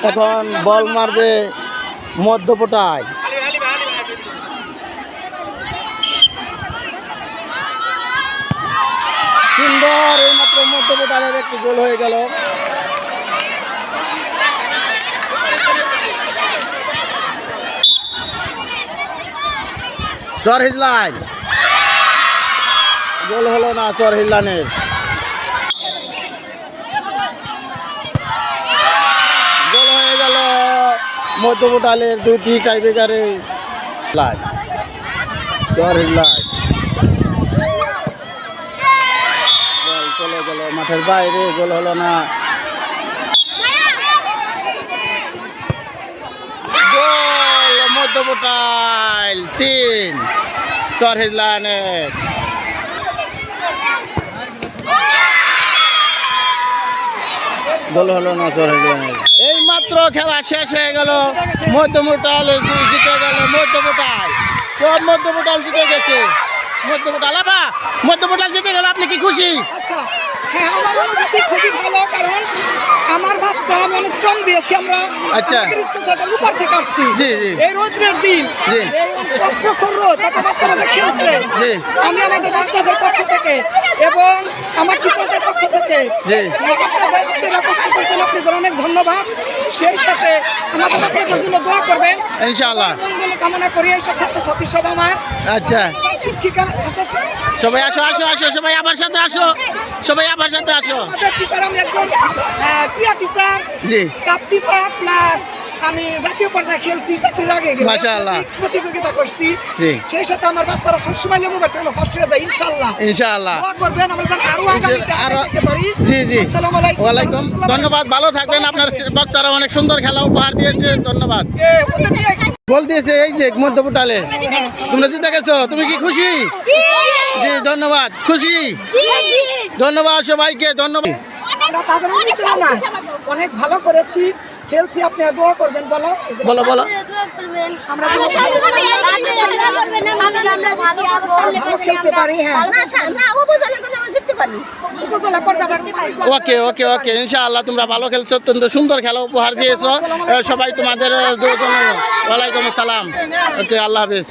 এখন বল মারবে মধ্যপটায়। সুন্দর, এইমাত্র মধ্যপটালের একটি গোল হয়ে গেল। চরহিজলান গোল হলো না চরহিজলানের। গোল হয়ে গেল মধ্যপটালের দুটি টাইব্রেকারে। চরহিজলান বল চলে গেল মাঠের বাইরে, গোল হলো না। গোল মধ্যপটাল 3, চরহিজলানের। গোল হলো না চরহিজলানের। এই মাত্র খেলা শেষ হয়ে গেল, মধ্যপটাল জিতে গেল। মধ্যপটাল সব মধ্যপটাল জিতে গেছে। মধ্যপটাল জিতে গেল, আপনি কি খুশি? আচ্ছা, হ্যাঁ, আমার অনুভূতি খুবই ভালো, কারণ আমার বাচ্চা আমি অনেক শ্রম দিয়েছি। আমরা আচ্ছা উপর থেকে আসছি। জি জি এই রোদের দিন, জি প্রখর রোদ, তারপর বাচ্চারা যে খেলছে, জি আমি আমাদের বাচ্চাদের পক্ষ থেকে এবং আমার টিচারদের পক্ষ থেকে জি আপনারা কষ্ট করছেন, আপনাদের অনেক ধন্যবাদ। সেই সাথে আমাদের বাচ্চাদের জন্য দোয়া করবেন ইনশাআল্লাহ। মঙ্গল কামনা করি। এই সব ছাত্রছাত্রী সব আমার আচ্ছা শিক্ষিকা সবাই আসো আসো আসো, সবাই আমার সাথে আসো, সবাই আমার সাথে আসো। আমাদের টিচার, আমি একজন ক্রিয়া টিচার, জি কাপ টিচার, প্লাস আমি জাতীয় পর্যায়ে খেলছি, চাকরির আগে মাশাআল্লাহ প্রতিযোগিতা করছি। জি সেই সাথে আমার বাচ্চারা সবসময় লেবুবার থেকে ফার্স্ট হয়ে যায় ইনশাআল্লাহ। ইনশাআল্লাহ দোয়া করবেন আমরা যেন আরো আগামীতে আরো যেতে পারি। জি জি আসসালামু আলাইকুম। ওয়ালাইকুম ধন্যবাদ, ভালো থাকবেন। আপনার বাচ্চারা অনেক সুন্দর খেলা উপহার দিয়েছে, ধন্যবাদ। ওদের নিয়ে একটু গোল দিয়েছে এই যে মধ্যপটালে, তোমরা জিতে গেছো, তুমি কি খুশি? জি ধন্যবাদ, খুশি, ধন্যবাদ সবাইকে, ধন্যবাদ। আমরা তাদের অনুপ্রেরণা অনেক ভালো করেছি, খেলছি। আপনারা দোয়া করবেন। বলো বলো বলো। আমরা ভালো খেলতে পারি। হ্যাঁ, উপজেলা পর্যায়ে ওকে ওকে ওকে ইনশাআল্লাহ, তোমরা ভালো খেলছো, অত্যন্ত সুন্দর খেলা উপহার দিয়েছো সবাই তোমাদের। ওয়ালাইকুম আসসালাম। ওকে, আল্লাহ হাফেজ।